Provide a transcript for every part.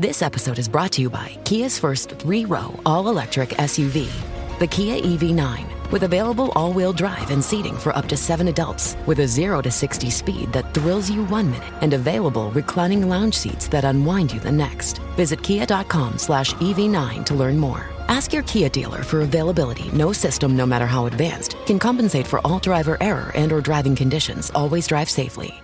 This episode is brought to you by Kia's first 3-row all-electric SUV, the Kia EV9, with available all-wheel drive and seating for up to 7 adults, with a 0 to 60 speed that thrills you 1 minute, and available reclining lounge seats that unwind you the next. Visit kia.com/EV9 to learn more. Ask your Kia dealer for availability. No system, no matter how advanced, can compensate for all driver error and or driving conditions. Always drive safely.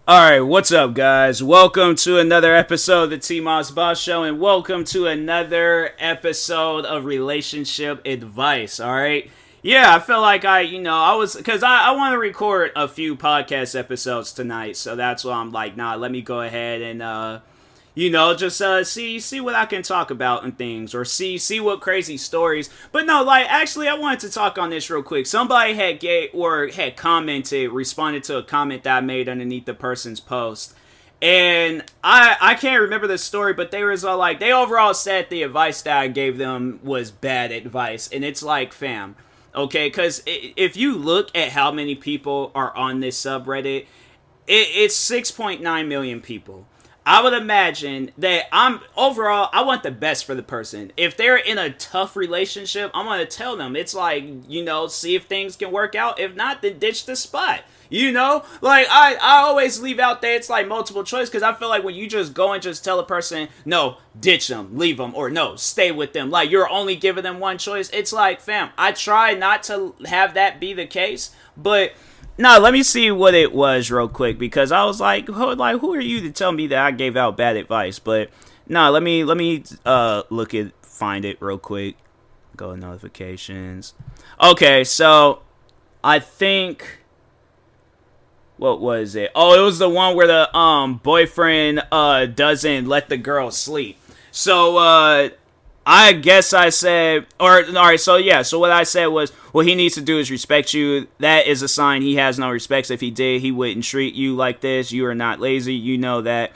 Alright, what's up guys? Welcome to another episode of the TMossBoss Show, and welcome to another episode of relationship advice, alright? Yeah, I feel like I want to record a few podcast episodes tonight, so that's why I'm like, nah, let me go ahead and, see what I can talk about and things, or see what crazy stories. But no, actually, I wanted to talk on this real quick. Somebody had responded to a comment that I made underneath the person's post. And I can't remember the story, but they overall said the advice that I gave them was bad advice. And it's like, fam, okay, because if you look at how many people are on this subreddit, it's 6.9 million people. I would imagine that I want the best for the person. If they're in a tough relationship, I'm going to tell them. It's like, see if things can work out. If not, then ditch the spot. I always leave out there, it's like multiple choice, because I feel like when you just go and just tell a person, no, ditch them, leave them, or no, stay with them, like you're only giving them one choice. It's like, fam, I try not to have that be the case, but no, let me see what it was real quick, because I was like, who are you to tell me that I gave out bad advice? But no, let me find it real quick. Go to notifications. Okay, so I think, what was it? Oh, it was the one where the boyfriend doesn't let the girl sleep. So I guess I said, alright, so what I said was, what he needs to do is respect you. That is a sign he has no respect. If he did, he wouldn't treat you like this. You are not lazy. You know that.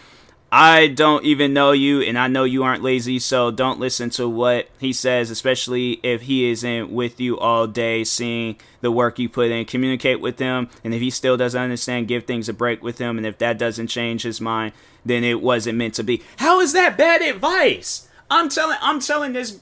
I don't even know you, and I know you aren't lazy, so don't listen to what he says, especially if he isn't with you all day, seeing the work you put in. Communicate with him, and if he still doesn't understand, give things a break with him, and if that doesn't change his mind, then it wasn't meant to be. How is that bad advice? I'm telling this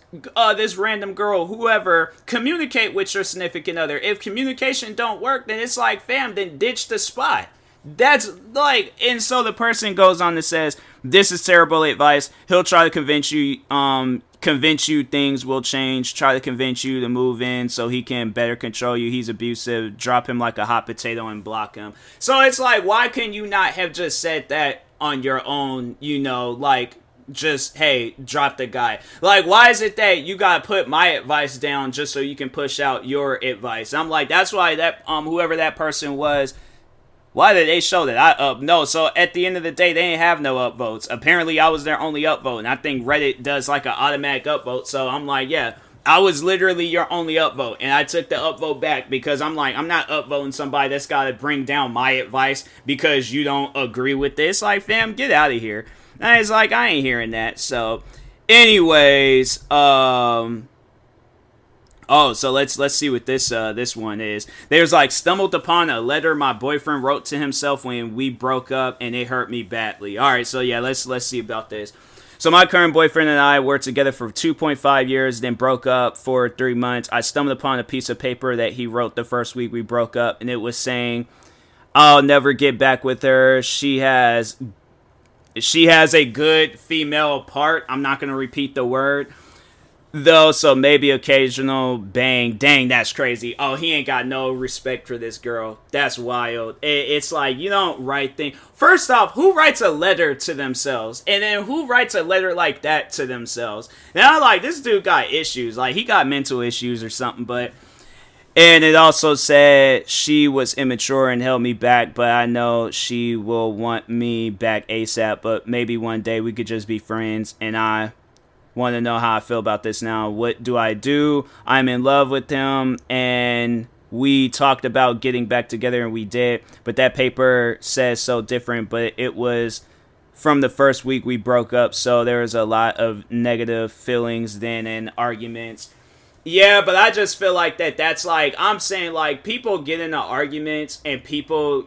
random girl, whoever, communicate with your significant other. If communication don't work, then it's like, fam, then ditch the spot. That's like, and so the person goes on and says, this is terrible advice. He'll try to convince you things will change, try to convince you to move in so he can better control you. He's abusive. Drop him like a hot potato and block him. So it's like, why can you not have just said that on your own, just, hey, drop the guy? Like, why is it that you gotta put my advice down just so you can push out your advice? I'm like, that's why that whoever that person was, why did they show that? No, so at the end of the day, they didn't have no upvotes. Apparently, I was their only upvote, and I think Reddit does like an automatic upvote, so I'm like, yeah, I was literally your only upvote, and I took the upvote back because I'm like, I'm not upvoting somebody that's gotta bring down my advice because you don't agree with this. Like, fam, get out of here. And it's like, I ain't hearing that. So, anyways, so let's see what this one is. There's like, stumbled upon a letter my boyfriend wrote to himself when we broke up, and it hurt me badly. All right, so yeah, let's see about this. So my current boyfriend and I were together for 2.5 years, then broke up for 3 months. I stumbled upon a piece of paper that he wrote the first week we broke up, and it was saying, I'll never get back with her. She has a good female part. I'm not going to repeat the word, though, so maybe occasional bang. Dang, that's crazy. Oh, he ain't got no respect for this girl. That's wild. It's like, you don't write things. First off, who writes a letter to themselves? And then who writes a letter like that to themselves? Now, like, this dude got issues. Like, he got mental issues or something, but... And it also said she was immature and held me back, but I know she will want me back ASAP, but maybe one day we could just be friends, and I want to know how I feel about this now. What do I do? I'm in love with him, and we talked about getting back together, and we did, but that paper says so different, but it was from the first week we broke up, so there was a lot of negative feelings then and arguments. Yeah, but I just feel like that's like, I'm saying, like, people get into arguments and people,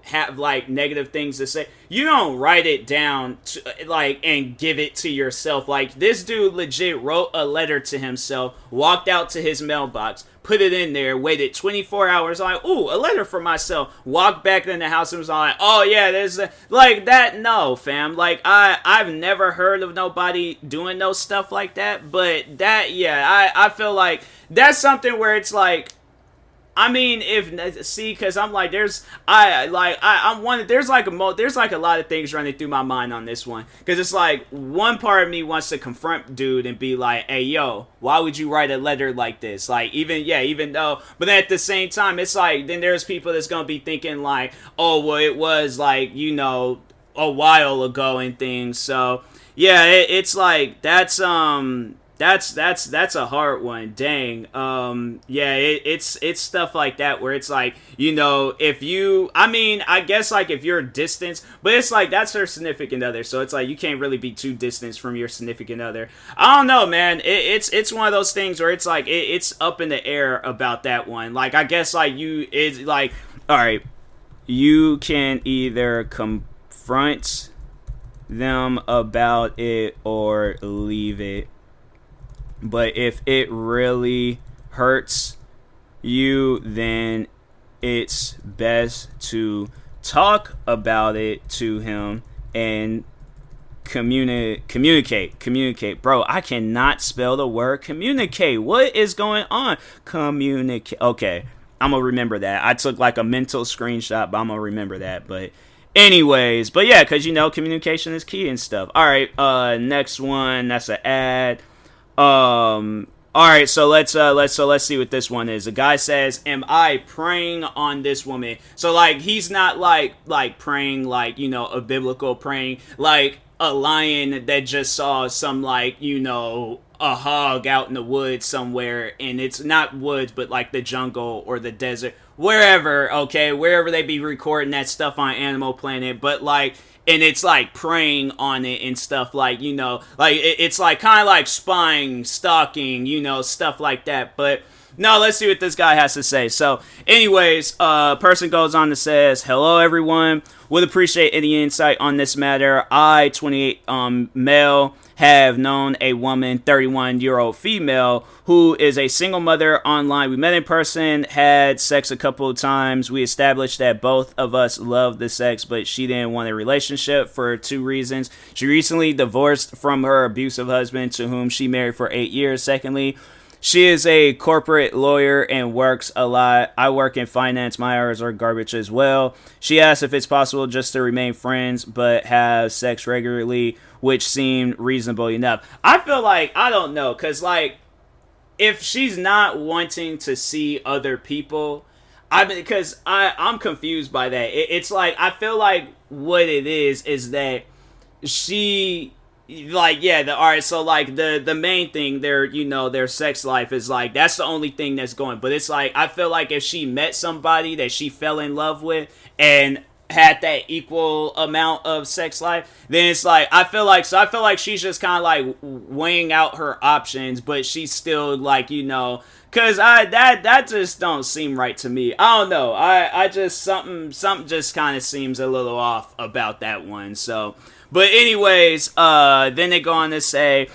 have, like, negative things to say. You don't write it down, and give it to yourself. Like, this dude legit wrote a letter to himself, walked out to his mailbox, put it in there, waited 24 hours, like, ooh, a letter for myself, walked back in the house and was like, oh, yeah, there's like that. No, fam. Like, I've never heard of nobody doing no stuff like that, but that, yeah, I feel like that's something where it's like, I mean, because I'm like, there's like a lot of things running through my mind on this one, because it's like, one part of me wants to confront dude and be like, hey, yo, why would you write a letter like this? Like, even though, but then at the same time, it's like, then there's people that's gonna be thinking like, oh, well, it was like, a while ago and things. So yeah, it's like, that's a hard one. Dang. It's stuff like that where it's like, if you, I mean, I guess like if you're distant, but it's like, that's her significant other, so it's like you can't really be too distant from your significant other. I don't know, man. It's one of those things where it's like it's up in the air about that one. Like, I guess like it's like, all right, you can either confront them about it or leave it. But if it really hurts you, then it's best to talk about it to him and communicate. Bro, I cannot spell the word communicate. What is going on? Communicate. Okay, I'm gonna remember that. I took like a mental screenshot, but I'm gonna remember that. But anyways, but yeah, because communication is key and stuff. All right, next one. That's an ad. All right, so let's see what this one is. The guy says, am I preying on this woman? So like, he's not like praying like, a biblical praying, like a lion that just saw some like, a hog out in the woods somewhere, and it's not woods but like the jungle or the desert, wherever they be recording that stuff on Animal Planet, but like, and it's like preying on it and stuff, like, like it's like kind of like spying, stalking, stuff like that. But no, let's see what this guy has to say. So anyways, person goes on to says, hello everyone, would appreciate any insight on this matter. I, 28 male, have known a woman, 31-year-old female, who is a single mother online. We met in person, had sex a couple of times. We established that both of us loved the sex, but she didn't want a relationship for 2 reasons. She recently divorced from her abusive husband, to whom she married for 8 years. Secondly, she is a corporate lawyer and works a lot. I work in finance. My hours are garbage as well. She asked if it's possible just to remain friends but have sex regularly, which seemed reasonable enough. I feel like, I don't know, because like, if she's not wanting to see other people, because I'm confused by that. It's like, I feel like what it is that she, like, yeah, alright, so like the main thing, their sex life is like, that's the only thing that's going. But it's like, I feel like if she met somebody that she fell in love with and had that equal amount of sex life, then it's like, I feel like she's just kind of like weighing out her options, but she's still like, because that just don't seem right to me. I don't know, I just, something just kind of seems a little off about that one. So, but anyways, then they go on to say,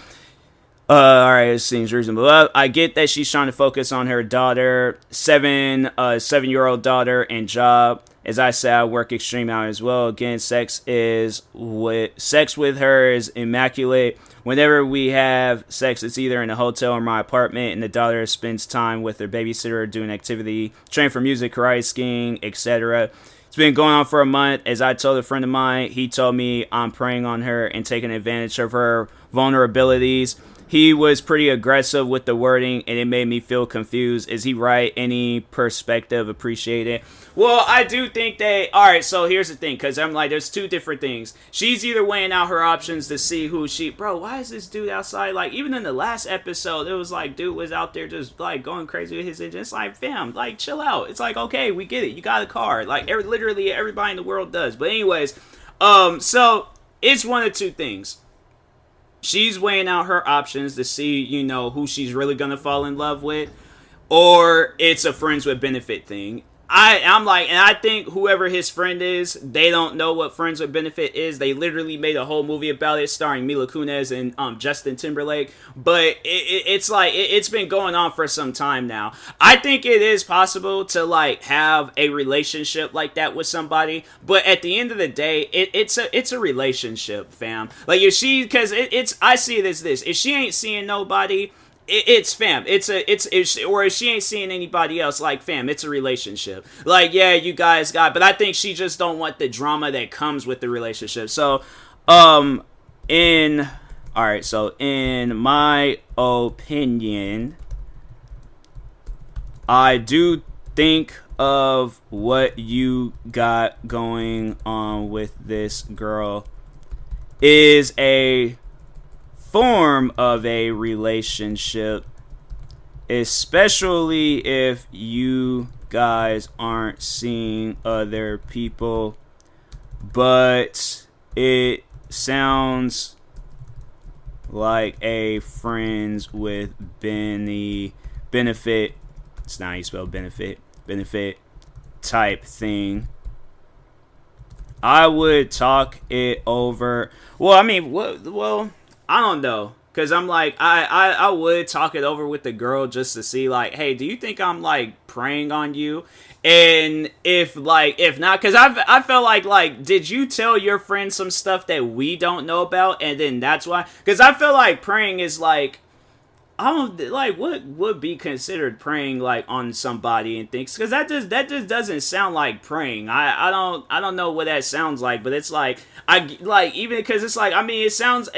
alright, it seems reasonable. I get that she's trying to focus on her daughter, 7-year-old daughter, and job. As I said, I work extreme hours as well. Again, sex with her is immaculate. Whenever we have sex, it's either in a hotel or my apartment, and the daughter spends time with her babysitter doing activity, training for music, karate, skiing, etc. It's been going on for a month. As I told a friend of mine, he told me I'm preying on her and taking advantage of her vulnerabilities. He was pretty aggressive with the wording, and it made me feel confused. Is he right? Any perspective appreciated? Well, I do think that, alright, so here's the thing, because I'm like, there's 2 different things. She's either weighing out her options to see who bro, why is this dude outside? Like, even in the last episode, it was like, dude was out there just, like, going crazy with his engine. It's like, fam, like, chill out. It's like, okay, we get it. You got a car. Like, literally everybody in the world does. But anyways, so it's one of two things. She's weighing out her options to see, who she's really gonna fall in love with, or it's a friends with benefit thing. I'm like, and I think whoever his friend is, they don't know what friends with benefit is. They literally made a whole movie about it, starring Mila Kunis and Justin Timberlake. But it's like it's been going on for some time now. I think it is possible to like have a relationship like that with somebody, but at the end of the day, it's a relationship, fam. Like if she, because it's I see it as this: if she ain't seeing nobody, it's fam. Or if she ain't seeing anybody else, like fam, it's a relationship. Like yeah, you guys got, but I think she just don't want the drama that comes with the relationship. So, in my opinion, I do think of what you got going on with this girl is a form of a relationship, especially if you guys aren't seeing other people, but it sounds like a friends with benefit, it's not how you spell benefit type thing. I would talk it over. Well, I mean, I don't know, cause I'm like I would talk it over with the girl just to see like, hey, do you think I'm like preying on you? And if not, cause I felt like did you tell your friend some stuff that we don't know about, and then that's why? Cause I feel like preying is like, I don't like what would be considered preying like on somebody and things, because that just doesn't sound like preying. I don't know what that sounds like, but it's like I like, even because it's like, I mean, it sounds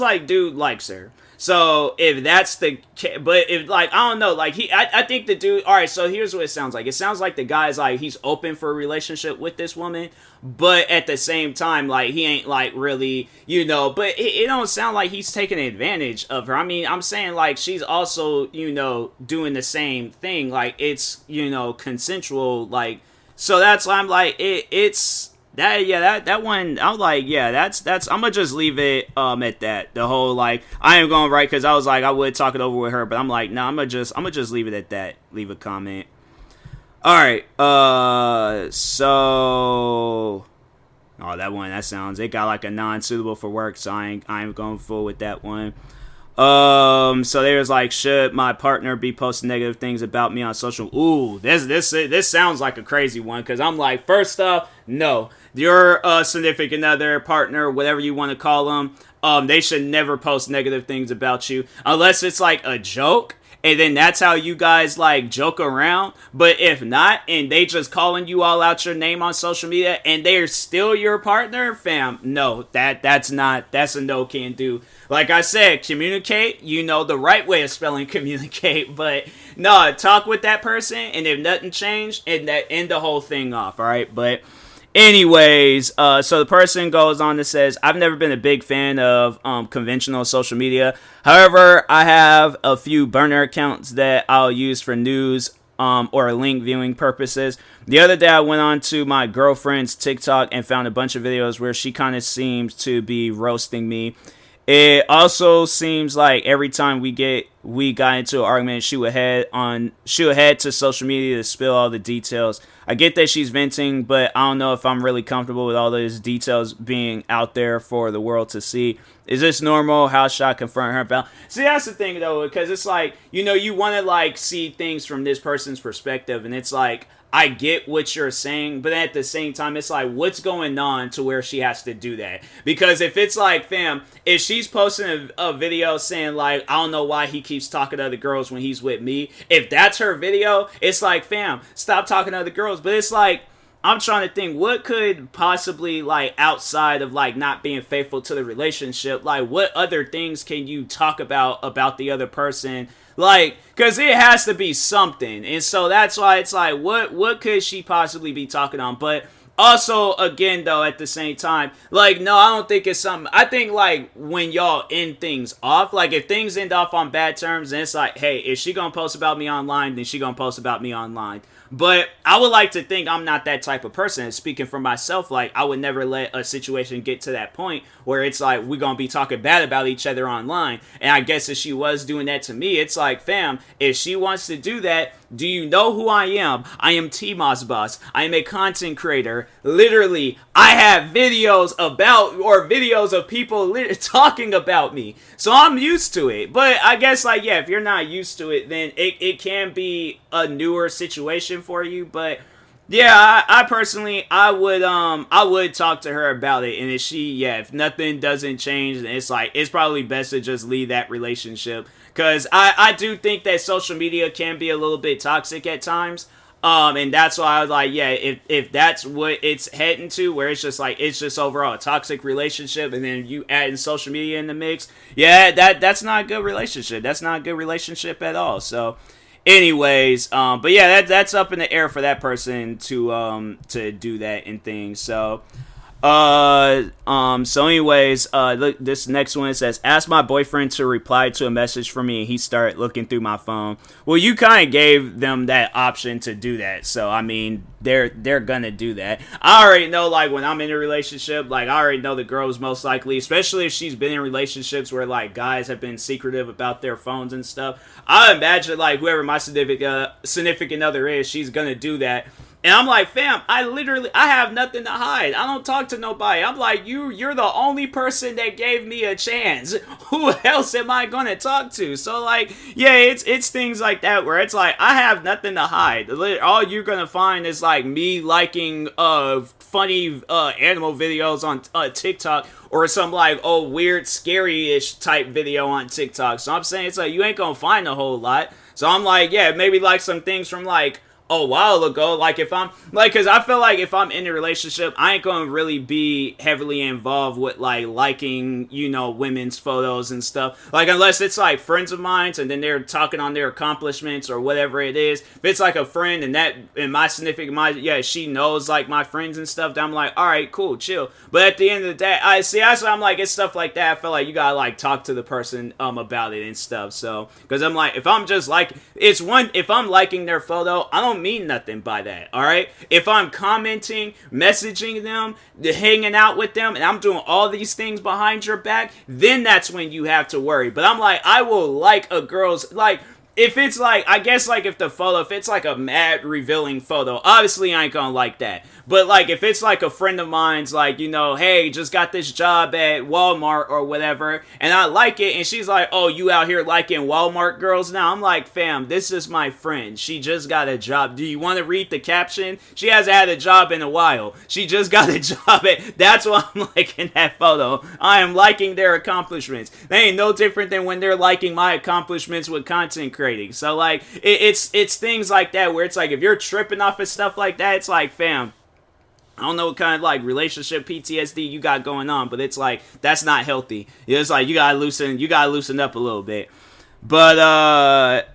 like dude likes her. So if that's the, but if like, I don't know, like I think the dude, all right, so here's what it sounds like. It sounds like the guy's like, he's open for a relationship with this woman, but at the same time, like he ain't like really, but it don't sound like he's taking advantage of her. I mean, I'm saying like she's also, doing the same thing. Like it's, consensual. Like, so that's why I'm like, it's, that one, I'm like, yeah, that's I'm gonna just leave it at that. The whole like, I am going right, because I was like, I would talk it over with her, but I'm like, no, I'm gonna just leave it at that. Leave a comment. All right, so that one, it got like a non-suitable for work, so I ain't going full with that one. So there's like, should my partner be posting negative things about me on social? Ooh, this sounds like a crazy one, because I'm like, first off, no, your significant other, partner, whatever you want to call them, they should never post negative things about you unless it's like a joke, and then that's how you guys like joke around. But if not, and they just calling you all out your name on social media and they're still your partner, fam, no, that's a no, can do. Like I said, communicate, the right way of spelling communicate, but no, talk with that person, and if nothing changed, and end the whole thing off, all right? But anyways, so the person goes on and says, I've never been a big fan of conventional social media. However, I have a few burner accounts that I'll use for news or link viewing purposes. The other day, I went on to my girlfriend's TikTok and found a bunch of videos where she kind of seems to be roasting me. It also seems like every time we got into an argument, she would head to social media to spill all the details. I get that she's venting, but I don't know if I'm really comfortable with all those details being out there for the world to see. Is this normal? How should I confront her about? See, that's the thing though, because it's like, you want to like see things from this person's perspective, and it's like, I get what you're saying, but at the same time, it's like, what's going on to where she has to do that? Because if it's like, fam, if she's posting a video saying like, I don't know why he keeps talking to other girls when he's with me, if that's her video, it's like, fam, stop talking to other girls. But it's like, I'm trying to think, what could possibly, like, outside of, like, not being faithful to the relationship, like, what other things can you talk about the other person? Like, because it has to be something. And so that's why it's like, what could she possibly be talking on? But also, again, though, at the same time, like, no, I don't think it's something. I think, like, when y'all end things off, like, if things end off on bad terms, then it's like, hey, if she gonna post about me online, then she gonna post about me online. But I would like to think I'm not that type of person. And speaking for myself, like, I would never let a situation get to that point where it's like we're going to be talking bad about each other online. And I guess if she was doing that to me, it's like, fam, if she wants to do that, do you know who I am? I am TMossBoss. I am a content creator. Literally, I have videos about, or videos of people talking about me. So I'm used to it. But I guess, like, yeah, if you're not used to it, then it can be a newer situation for you. But yeah, I personally, I would talk to her about it. And if nothing doesn't change, then it's like, it's probably best to just leave that relationship. Because I do think that social media can be a little bit toxic at times. And that's why I was like, yeah, if that's what it's heading to, where it's just like, it's just overall a toxic relationship, and then you add in social media in the mix, yeah, that's not a good relationship. That's not a good relationship at all. So, anyways, but yeah, that's up in the air for that person to do that and things. So, so anyways, look, this next one says, ask my boyfriend to reply to a message from me, and he started looking through my phone. Well, you kind of gave them that option to do that, so I mean, they're gonna do that. I already know, like, when I'm in a relationship, like, I already know the girl's most likely, especially if she's been in relationships where, like, guys have been secretive about their phones and stuff. I imagine, like, whoever my significant other is, she's gonna do that. And I'm like, fam, I have nothing to hide. I don't talk to nobody. I'm like, you're the only person that gave me a chance. Who else am I gonna talk to? So, like, yeah, it's things like that where it's like, I have nothing to hide. All you're gonna find is, like, me liking funny animal videos on TikTok, or some, like, weird, scary-ish type video on TikTok. So I'm saying, it's like, you ain't gonna find a whole lot. So I'm like, yeah, maybe, like, some things from, like, a while ago, like, if I'm, like, because I feel like if I'm in a relationship, I ain't gonna really be heavily involved with, like, liking, you know, women's photos and stuff, like, unless it's, like, friends of mine, and then they're talking on their accomplishments or whatever it is. If it's, like, a friend, and my significant, yeah, she knows, like, my friends and stuff, then I'm like, alright, cool, chill. But at the end of the day, that's why I'm like, it's stuff like that, I feel like you gotta, like, talk to the person, about it and stuff. So, because I'm like, if I'm just, like, if I'm liking their photo, I don't mean nothing by that, alright? If I'm commenting, messaging them, hanging out with them, and I'm doing all these things behind your back, then that's when you have to worry. But I'm like, I will like a girl's, like, if it's like, I guess, like, if it's like a mad revealing photo, obviously I ain't gonna like that. But, like, if it's like a friend of mine's, like, you know, hey, just got this job at Walmart or whatever, and I like it, and she's like, oh, you out here liking Walmart girls now? I'm like, fam, this is my friend. She just got a job. Do you want to read the caption? She hasn't had a job in a while. She just got a job that's why I'm liking that photo. I am liking their accomplishments. They ain't no different than when they're liking my accomplishments with content creating. So, like, it's things like that where it's like, if you're tripping off of stuff like that, it's like, fam, I don't know what kind of, like, relationship PTSD you got going on, but it's like, that's not healthy. It's like, you gotta loosen up a little bit. But,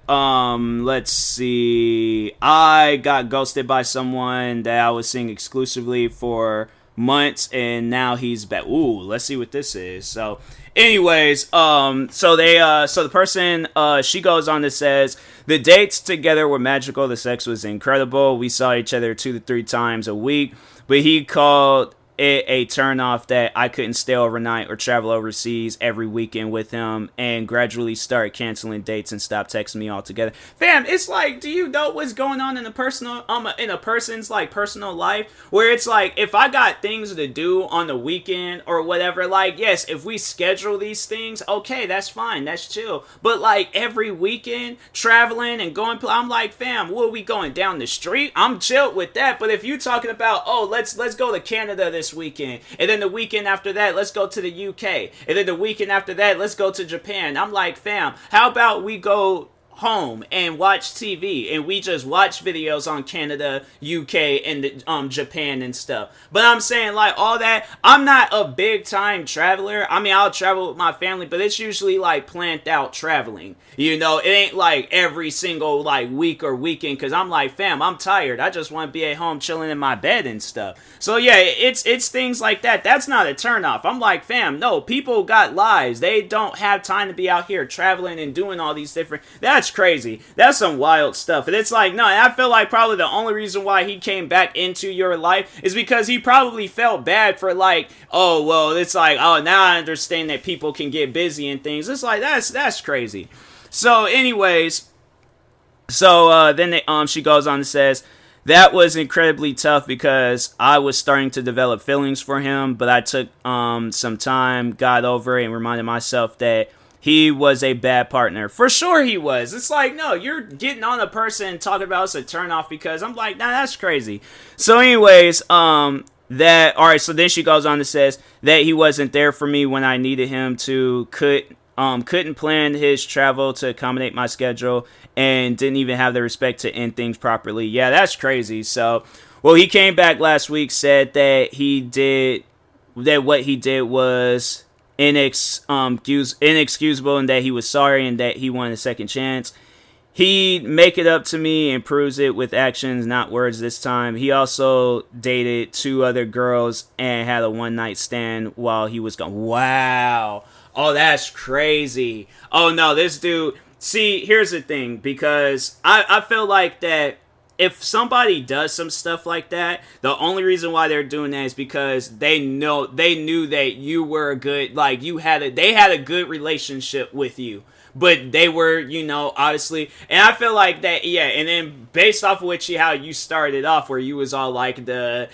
let's see. I got ghosted by someone that I was seeing exclusively for months, and now he's back. Ooh, let's see what this is. So, anyways, so the person, she goes on and says, the dates together were magical. The sex was incredible. We saw each other 2 to 3 times a week, but he called it a turnoff that I couldn't stay overnight or travel overseas every weekend with him, and gradually start canceling dates and stop texting me altogether. Fam, it's like, do you know what's going on in a person's like personal life, where it's like, if I got things to do on the weekend or whatever, like, yes, if we schedule these things, okay, that's fine, that's chill. But, like, every weekend traveling and going, I'm like, fam, what are we going down the street? I'm chilled with that. But if you talking about, oh, let's go to Canada this weekend, and then the weekend after that, let's go to the UK, and then the weekend after that, let's go to Japan. I'm like, fam, how about we go home and watch TV, and we just watch videos on Canada, UK, and Japan and stuff. But I'm saying, like, all that, I'm not a big time traveler. I mean, I'll travel with my family, but it's usually like planned out traveling. You know, it ain't like every single like week or weekend, because I'm like, fam, I'm tired. I just want to be at home chilling in my bed and stuff. So yeah, it's things like that. That's not a turnoff. I'm like, fam, no, people got lives. They don't have time to be out here traveling and doing all these different. That's crazy. That's some wild stuff. And it's like, no, I feel like probably the only reason why he came back into your life is because he probably felt bad for like, oh, well, it's like, oh, now I understand that people can get busy and things. It's like, that's crazy. So anyways, then she goes on and says, that was incredibly tough because I was starting to develop feelings for him, but I took some time, got over it, and reminded myself that he was a bad partner. For sure he was. It's like, no, you're getting on a person and talking about it's a turnoff, because I'm like, nah, that's crazy. So anyways, alright, so then she goes on and says that he wasn't there for me when I needed him to, couldn't plan his travel to accommodate my schedule, and didn't even have the respect to end things properly. Yeah, that's crazy. So, well, he came back last week, said that what he did was inexcusable, and that he was sorry, and that he wanted a second chance. He'd make it up to me and proves it with actions, not words this time. He also dated 2 other girls and had a one-night stand while he was gone. Wow. Oh, that's crazy. Oh, no, this dude... See, here's the thing, because I feel like that if somebody does some stuff like that, the only reason why they're doing that is because they knew that you were a good, like, they had a good relationship with you. But they were, obviously, and I feel like that, yeah, and then based off of how you started off, where you was all like the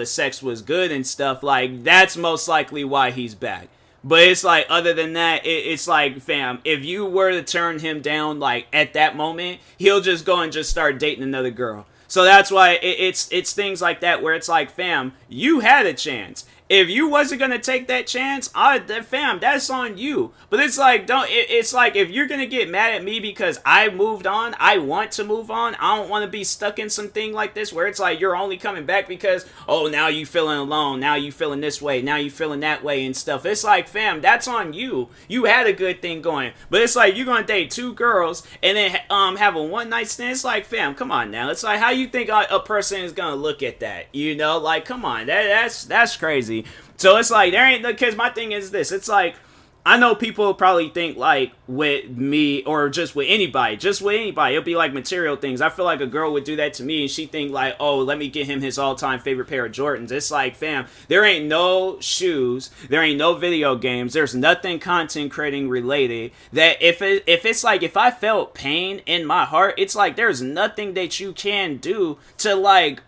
sex was good and stuff, like, that's most likely why he's back. But it's like, other than that, it's like, fam, if you were to turn him down, like, at that moment, he'll just go and just start dating another girl. So that's why it's things like that where it's like, fam, you had a chance. If you wasn't gonna take that chance, fam, that's on you. But it's like, it's like, if you're gonna get mad at me because I moved on, I want to move on, I don't want to be stuck in something like this where it's like you're only coming back because, oh, now you feeling alone, now you feeling this way, now you feeling that way and stuff. It's like, fam, that's on you. You had a good thing going. But it's like, you're gonna date 2 girls and then have a one night stand. It's like, fam, come on now. It's like, how you think a person is gonna look at that? Like, come on, that's crazy. So it's like, there ain't, because my thing is this, it's like, I know people probably think like with me or just with anybody, it'll be like material things. I feel like a girl would do that to me and she think like, oh, let me get him his all-time favorite pair of Jordans. It's like, fam, there ain't no shoes, there ain't no video games, there's nothing content creating related that if it's like, if I felt pain in my heart, it's like, there's nothing that you can do to like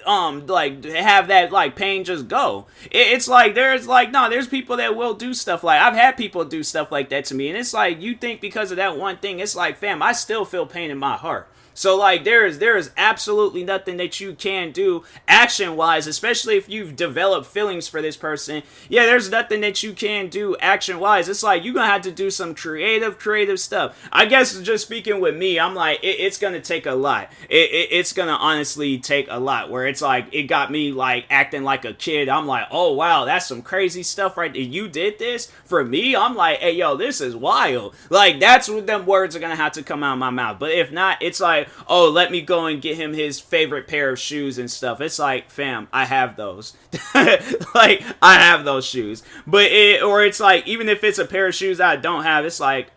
have that like pain just go. It's like, there's like, no, there's people that will do stuff like, I've had people do stuff like that to me, and it's like, you think because of that one thing, it's like, fam, I still feel pain in my heart. So like, there is absolutely nothing that you can do action wise, especially if you've developed feelings for this person. Yeah, there's nothing that you can do action wise. It's like, you're gonna have to do some creative stuff. I guess just speaking with me, I'm like, it's gonna take a lot. It's gonna honestly take a lot, where it's like, it got me like acting like a kid. I'm like, oh wow, that's some crazy stuff right there. You did this for me? I'm like, hey yo, this is wild. Like, that's what them words are gonna have to come out of my mouth. But if not, it's like, oh, let me go and get him his favorite pair of shoes and stuff. It's like, fam, I have those. Like, I have those shoes. But it's like, even if it's a pair of shoes I don't have, it's like,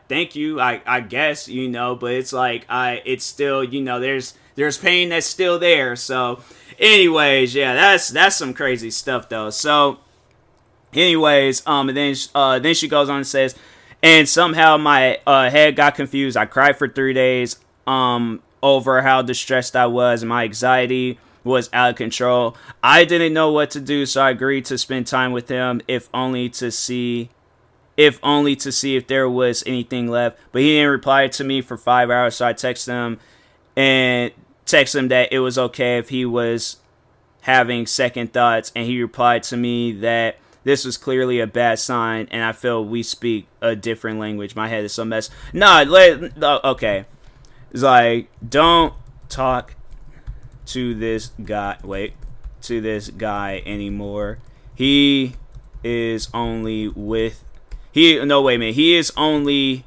thank you, I guess, but it's like, it's still, there's pain that's still there. So anyways, yeah, that's some crazy stuff though. So anyways, and then she goes on and says, and somehow my head got confused. I cried for 3 days over how distressed I was, and my anxiety was out of control. I didn't know what to do, so I agreed to spend time with him, if only to see if there was anything left. But he didn't reply to me for 5 hours, so I texted him that it was okay if he was having second thoughts, and he replied to me that This was clearly a bad sign, and I feel we speak a different language. My head is so messed. Nah, okay. It's like, don't talk to this guy. Wait, to this guy anymore. He is only with. He is only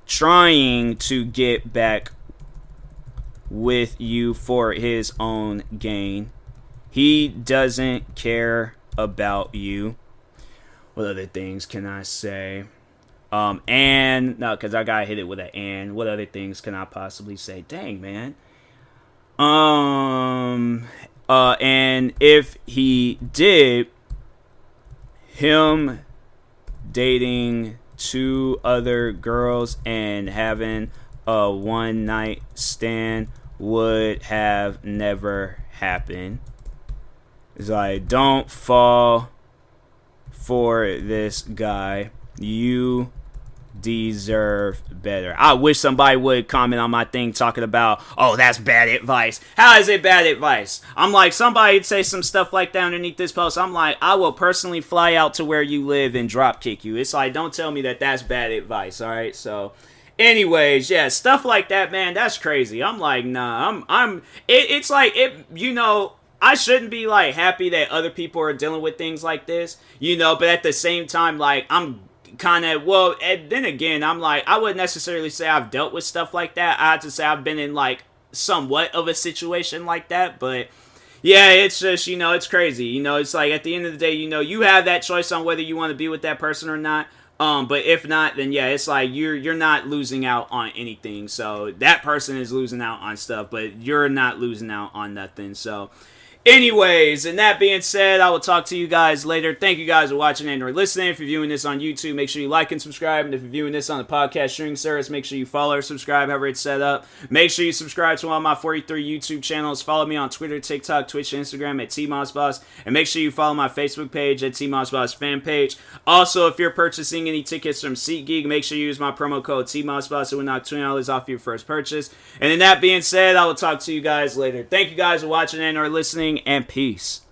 trying to get back with you for his own gain. He doesn't care about you. What other things can I say? And no, because I gotta hit it with an and. What other things can I possibly say? Dang, man. And if he did, him dating 2 other girls and having a one night stand would have never happened. It's like, don't fall for this guy. You deserve better. I wish somebody would comment on my thing talking about, oh, that's bad advice. How is it bad advice? I'm like, somebody'd say some stuff like that underneath this post. I'm like, I will personally fly out to where you live and drop kick you. It's like, don't tell me that that's bad advice. All right. So anyways, yeah, stuff like that, man, that's crazy. I'm like, nah, it's like, I shouldn't be like happy that other people are dealing with things like this, but at the same time, like, I'm kind of, well, and then again, I'm like, I wouldn't necessarily say I've dealt with stuff like that. I have to say I've been in like somewhat of a situation like that, but yeah, it's just, it's crazy. It's like at the end of the day, you have that choice on whether you want to be with that person or not. But if not, then yeah, it's like you're not losing out on anything. So that person is losing out on stuff, but you're not losing out on nothing. So anyways, and that being said, I will talk to you guys later. Thank you guys for watching and or listening. If you're viewing this on YouTube, make sure you like and subscribe. And if you're viewing this on the podcast streaming service, make sure you follow or subscribe, however it's set up. Make sure you subscribe to all my 43 YouTube channels. Follow me on Twitter, TikTok, Twitch, and Instagram at TMossBoss. And make sure you follow my Facebook page at TMossBoss fan page. Also, if you're purchasing any tickets from SeatGeek, make sure you use my promo code TMossBoss. It will knock $20 off your first purchase. And then that being said, I will talk to you guys later. Thank you guys for watching and or listening, and peace.